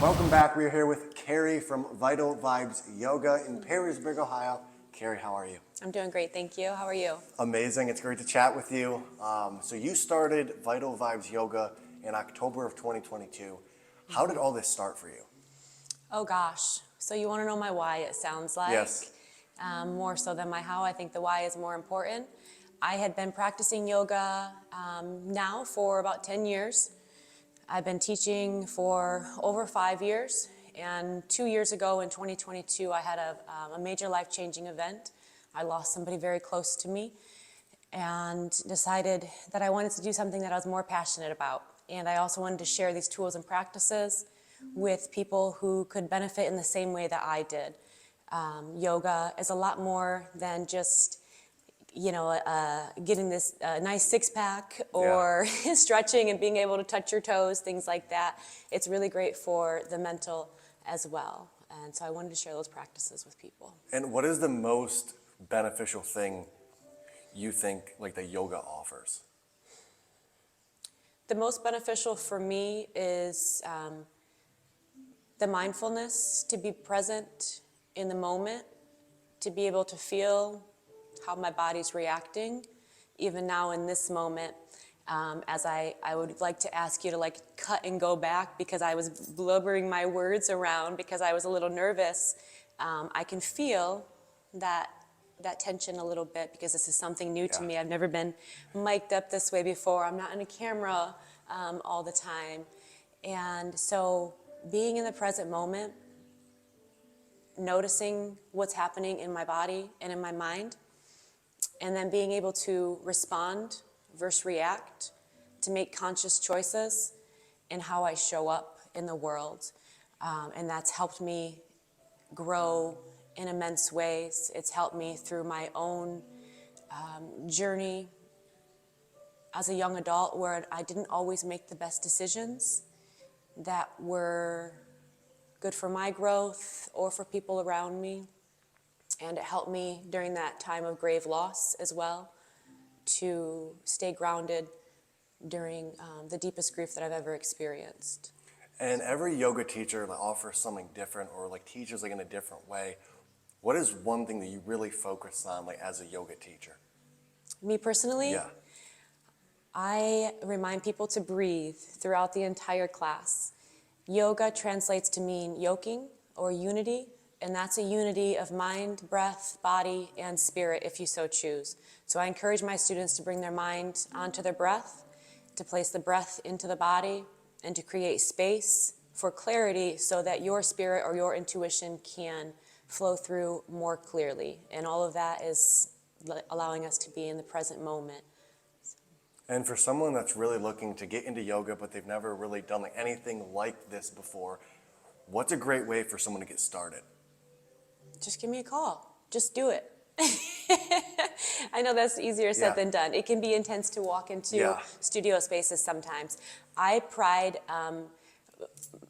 Welcome back. We're here with Kari from Value Yoga in Perrysburg, Ohio. Kari, how are you? I'm doing great, thank you. How are you? Amazing. It's great to chat with you. So you started Vital Vibes Yoga in October of 2022. How did all this start for you? Oh gosh, so you want to know my why, it sounds like. Yes. More so than my how. I think the why is more important. I had been practicing yoga now for about 10 years. I've been teaching for over 5 years, and 2 years ago in 2022, I had a major life-changing event. I lost somebody very close to me and decided that I wanted to do something that I was more passionate about. And I also wanted to share these tools and practices with people who could benefit in the same way that I did. Yoga is a lot more than just getting this nice six-pack or stretching and being able to touch your toes, things like that. It's really great for the mental as well. And so I wanted to share those practices with people. And what is the most beneficial thing you think like that yoga offers? The most beneficial for me is the mindfulness, to be present in the moment, to be able to feel how my body's reacting, even now in this moment. As I would like to ask you to cut and go back because I was blubbering my words around because I was a little nervous. I can feel that tension a little bit because this is something new to me. I've never been mic'd up this way before. I'm not in a camera all the time. And so being in the present moment, noticing what's happening in my body and in my mind, and then being able to respond versus react, to make conscious choices in how I show up in the world. And that's helped me grow in immense ways. It's helped me through my own journey as a young adult where I didn't always make the best decisions that were good for my growth or for people around me. And it helped me during that time of grave loss as well to stay grounded during the deepest grief that I've ever experienced. And every yoga teacher offers something different or teaches in a different way. What is one thing that you really focus on as a yoga teacher? Me personally? Yeah. I remind people to breathe throughout the entire class. Yoga translates to mean yoking or unity, and that's a unity of mind, breath, body, and spirit if you so choose. So I encourage my students to bring their mind onto their breath, to place the breath into the body, and to create space for clarity so that your spirit or your intuition can flow through more clearly. And all of that is allowing us to be in the present moment. And for someone that's really looking to get into yoga, but they've never really done anything like this before, what's a great way for someone to get started? Just give me a call. Just do it. I know that's easier said than done. It can be intense to walk into studio spaces sometimes. I pride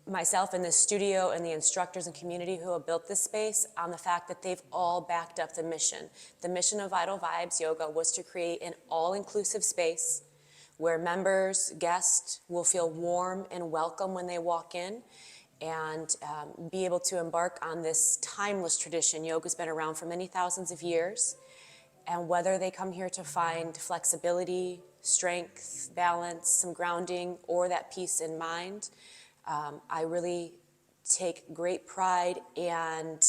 myself in this studio and the instructors and community who have built this space on the fact that they've all backed up the mission. The mission of Vital Vibes Yoga was to create an all-inclusive space where members, guests will feel warm and welcome when they walk in, and be able to embark on this timeless tradition. Yoga's been around for many thousands of years, and whether they come here to find flexibility, strength, balance, some grounding, or that peace in mind, I really take great pride and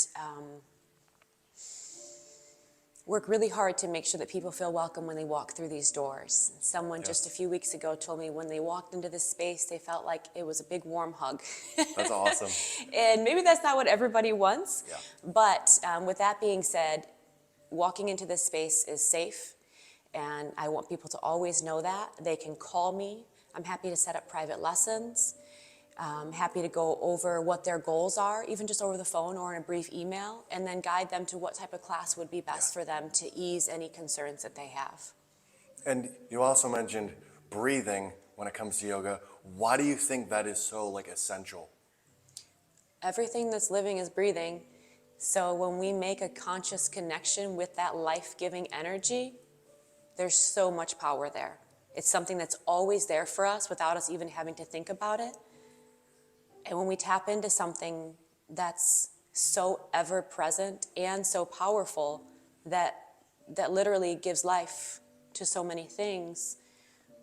work really hard to make sure that people feel welcome when they walk through these doors. Someone just a few weeks ago told me when they walked into this space, they felt like it was a big warm hug. That's awesome. And maybe that's not what everybody wants, but with that being said, walking into this space is safe, and I want people to always know that. They can call me. I'm happy to set up private lessons. I'm happy to go over what their goals are, even just over the phone or in a brief email, and then guide them to what type of class would be best for them to ease any concerns that they have. And you also mentioned breathing when it comes to yoga. Why do you think that is so essential? Everything that's living is breathing. So when we make a conscious connection with that life-giving energy, there's so much power there. It's something that's always there for us without us even having to think about it. And when we tap into something that's so ever present and so powerful that literally gives life to so many things,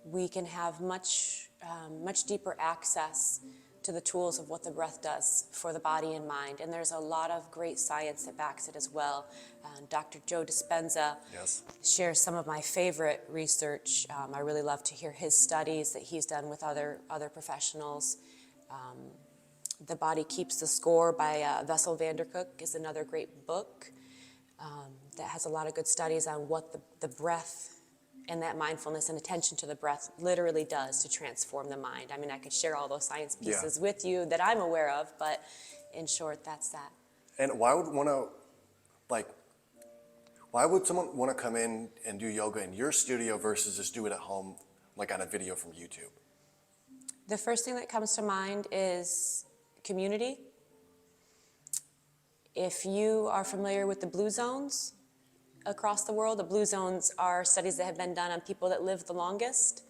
we can have much deeper access to the tools of what the breath does for the body and mind. And there's a lot of great science that backs it as well. Dr. Joe Dispenza Yes. shares some of my favorite research. I really love to hear his studies that he's done with other professionals. The Body Keeps the Score by Vessel Vandercook is another great book that has a lot of good studies on what the breath and that mindfulness and attention to the breath literally does to transform the mind. I mean, I could share all those science pieces with you that I'm aware of, but in short, that's that. And why would someone want to come in and do yoga in your studio versus just do it at home, like on a video from YouTube? The first thing that comes to mind is community. If you are familiar with the blue zones across the world, the blue zones are studies that have been done on people that live the longest.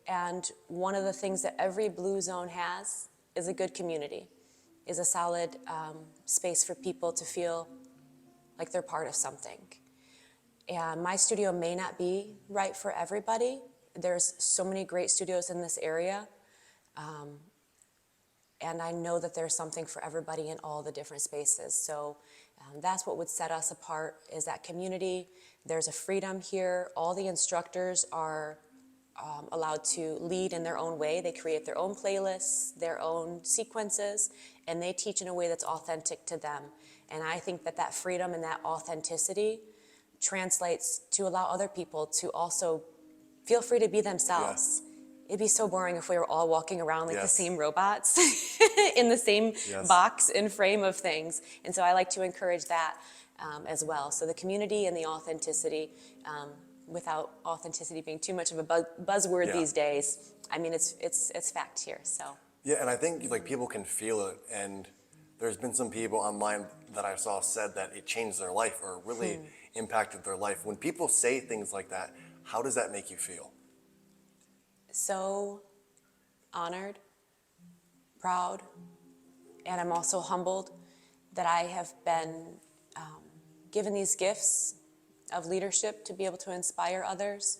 And one of the things that every blue zone has is a good community, is a solid space for people to feel like they're part of something. And my studio may not be right for everybody. There's so many great studios in this area. And I know that there's something for everybody in all the different spaces. So that's what would set us apart, is that community. There's a freedom here. All the instructors are allowed to lead in their own way. They create their own playlists, their own sequences, and they teach in a way that's authentic to them. And I think that freedom and that authenticity translates to allow other people to also feel free to be themselves. Yeah. It'd be so boring if we were all walking around like the same robots in the same box and frame of things. And so I like to encourage that as well. So the community and the authenticity, without authenticity being too much of a buzzword these days. I mean, it's fact here. So yeah, and I think like people can feel it. And there's been some people online that I saw said that it changed their life or really impacted their life. When people say things like that, how does that make you feel? So honored, proud, and I'm also humbled that I have been given these gifts of leadership to be able to inspire others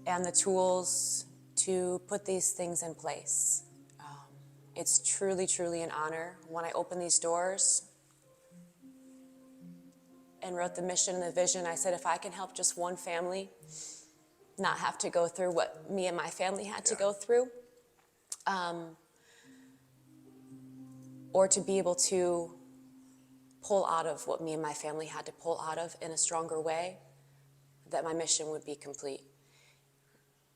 and the tools to put these things in place. It's truly, truly an honor. When I opened these doors and wrote the mission and the vision, I said, if I can help just one family not have to go through what me and my family had to go through, or to be able to pull out of what me and my family had to pull out of in a stronger way, that my mission would be complete.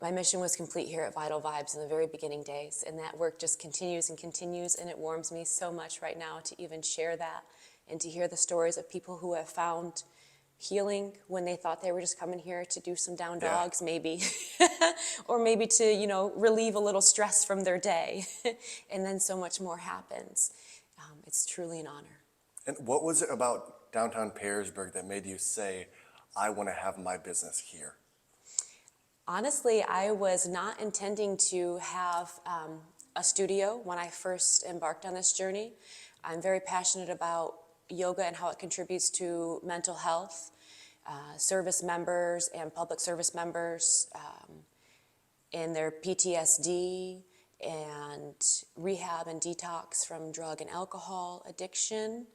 My mission was complete here at Vital Vibes in the very beginning days, and that work just continues and continues, and it warms me so much right now to even share that and to hear the stories of people who have found healing when they thought they were just coming here to do some down dogs, maybe, or maybe to, relieve a little stress from their day. And then so much more happens. It's truly an honor. And what was it about Downtown Perrysburg that made you say, I want to have my business here? Honestly, I was not intending to have a studio when I first embarked on this journey. I'm very passionate about yoga and how it contributes to mental health, service members and public service members in their PTSD and rehab and detox from drug and alcohol addiction,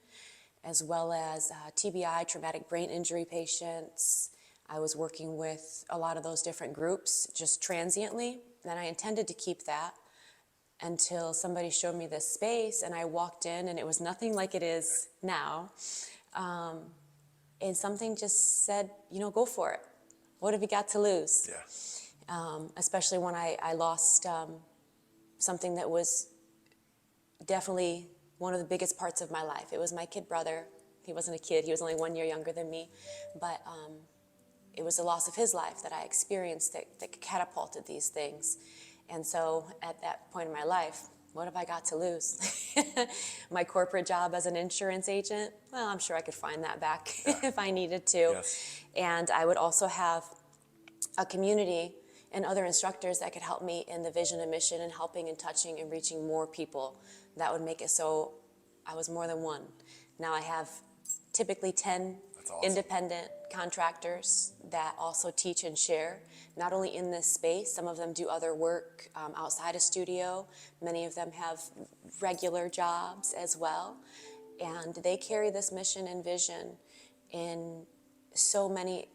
as well as TBI, traumatic brain injury patients. I was working with a lot of those different groups just transiently, and I intended to keep that until somebody showed me this space, and I walked in, and it was nothing like it is now. And something just said, go for it. What have you got to lose? Yeah. Especially when I lost something that was definitely one of the biggest parts of my life. It was my kid brother. He wasn't a kid. He was only 1 year younger than me. But it was the loss of his life that I experienced that catapulted these things. And so at that point in my life, what have I got to lose? My corporate job as an insurance agent? Well, I'm sure I could find that back if I needed to. Yes. And I would also have a community and other instructors that could help me in the vision and mission and helping and touching and reaching more people. That would make it so I was more than one. Now I have typically 10 That's awesome. independent contractors that also teach and share, not only in this space. Some of them do other work outside of studio. Many of them have regular jobs as well. And they carry this mission and vision in so many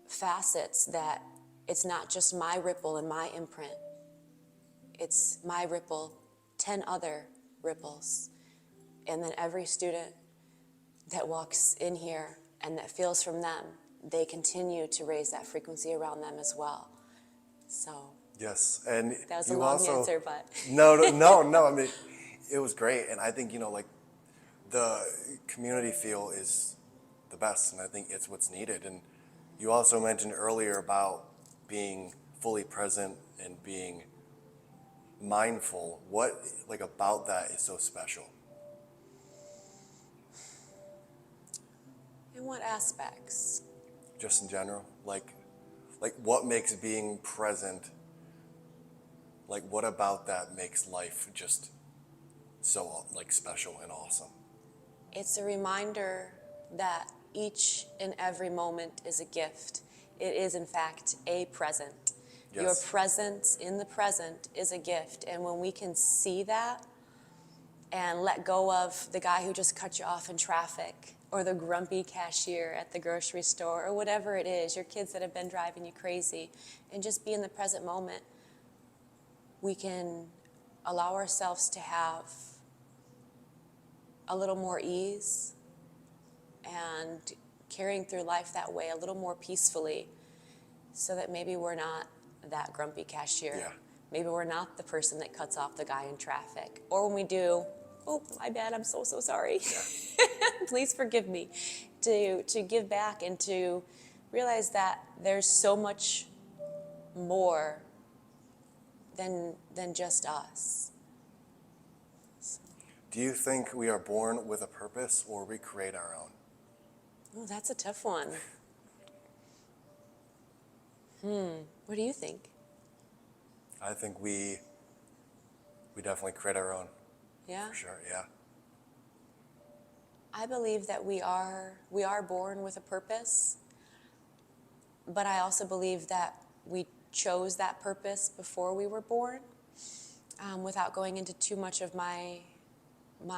facets that it's not just my ripple and my imprint. It's my ripple, 10 other ripples. And then every student that walks in here and that feels from them, they continue to raise that frequency around them as well. So Yes, and that was a you long also, answer, but no. I mean, it was great, and I think like the community feel is the best, and I think it's what's needed. And you also mentioned earlier about being fully present and being mindful. What about that is so special? in what aspects? Just in general, like what makes being present? What about that makes life just so special and awesome? It's a reminder that each and every moment is a gift. It is, in fact, a present. Yes. Your presence in the present is a gift. And when we can see that and let go of the guy who just cut you off in traffic, or the grumpy cashier at the grocery store, or whatever it is, your kids that have been driving you crazy, and just be in the present moment, we can allow ourselves to have a little more ease and carrying through life that way a little more peacefully, so that maybe we're not that grumpy cashier. Yeah. Maybe we're not the person that cuts off the guy in traffic. Or when we do, oh, my bad, I'm so sorry. Yeah. Please forgive me. To give back and to realize that there's so much more than just us. Do you think we are born with a purpose, or we create our own? Oh, that's a tough one. What do you think? I think we definitely create our own. Yeah? For sure, yeah. I believe that we are born with a purpose, but I also believe that we chose that purpose before we were born. Without going into too much of my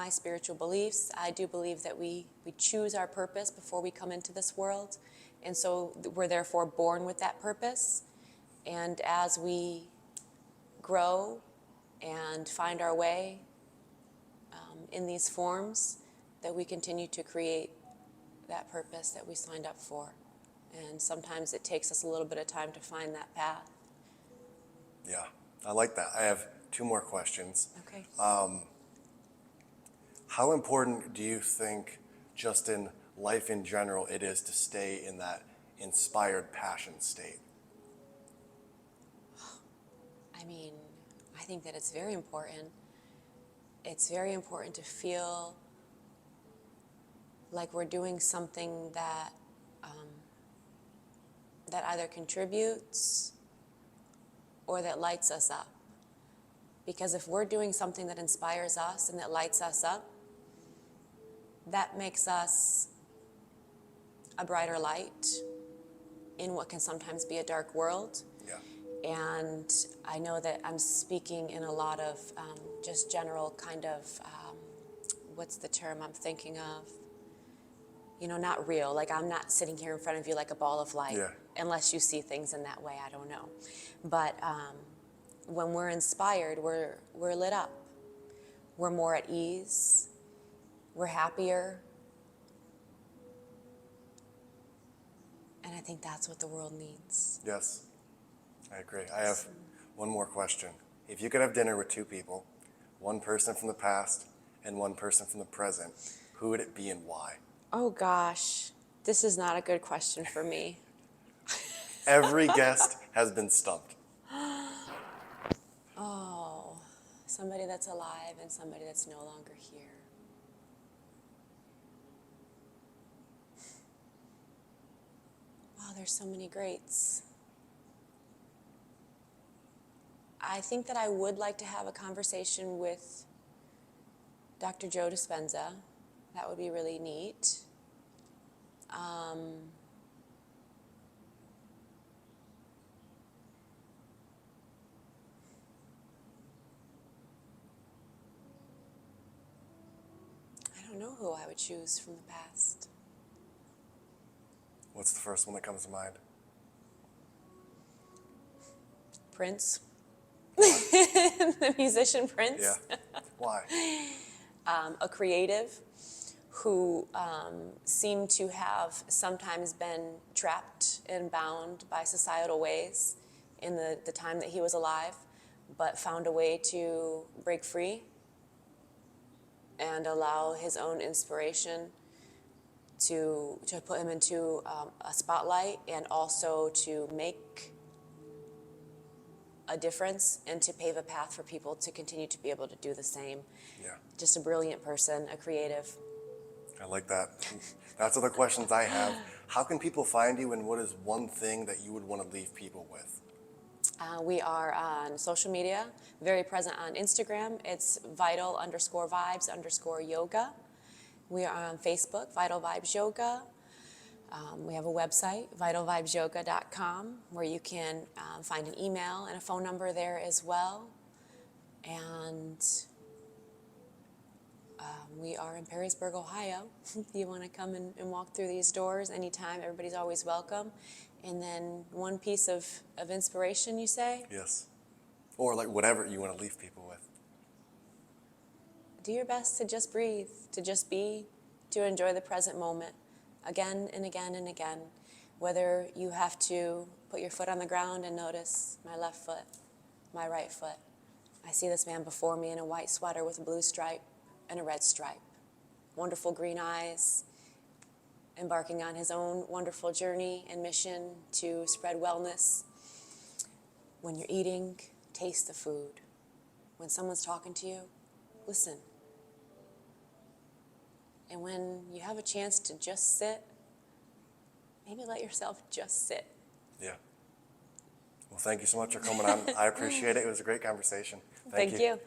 spiritual beliefs, I do believe that we choose our purpose before we come into this world, and so we're therefore born with that purpose. And as we grow and find our way in these forms, that we continue to create that purpose that we signed up for. And sometimes it takes us a little bit of time to find that path. Yeah, I like that. I have 2 more questions. Okay. How important do you think, just in life in general, it is to stay in that inspired passion state? I mean, I think that it's very important. It's very important to feel like we're doing something that that either contributes or that lights us up. Because if we're doing something that inspires us and that lights us up, that makes us a brighter light in what can sometimes be a dark world. Yeah. And I know that I'm speaking in a lot of just general kind of, what's the term I'm thinking of? Not real. Like, I'm not sitting here in front of you like a ball of light. Yeah. Unless you see things in that way, I don't know. But when we're inspired, we're lit up. We're more at ease. We're happier. And I think that's what the world needs. Yes, I agree. I have one more question. If you could have dinner with 2 people, one person from the past and one person from the present, who would it be and why? Oh gosh, this is not a good question for me. Every guest has been stumped. Oh, somebody that's alive and somebody that's no longer here. Wow, there's so many greats. I think that I would like to have a conversation with Dr. Joe Dispenza. That would be really neat. I don't know who I would choose from the past. What's the first one that comes to mind? Prince. The musician Prince. Yeah. Why? A creative who seemed to have sometimes been trapped and bound by societal ways in the time that he was alive, but found a way to break free and allow his own inspiration to put him into a spotlight, and also to make a difference and to pave a path for people to continue to be able to do the same. Yeah. Just a brilliant person, a creative. I like that. That's other questions I have. How can people find you, and what is one thing that you would want to leave people with? We are on social media, very present on Instagram. It's vital_vibes_yoga. We are on Facebook, Vital Vibes Yoga. We have a website, vitalvibesyoga.com, where you can find an email and a phone number there as well. And we are in Perrysburg, Ohio. If you want to come and walk through these doors anytime, everybody's always welcome. And then one piece of inspiration, you say? Yes. Or like whatever you want to leave people with. Do your best to just breathe, to just be, to enjoy the present moment again and again and again. Whether you have to put your foot on the ground and notice my left foot, my right foot. I see this man before me in a white sweater with a blue stripe and a red stripe. Wonderful green eyes, embarking on his own wonderful journey and mission to spread wellness. When you're eating, taste the food. When someone's talking to you, listen. And when you have a chance to just sit, maybe let yourself just sit. Yeah. Well, thank you so much for coming on. I appreciate it. It was a great conversation. Thank you.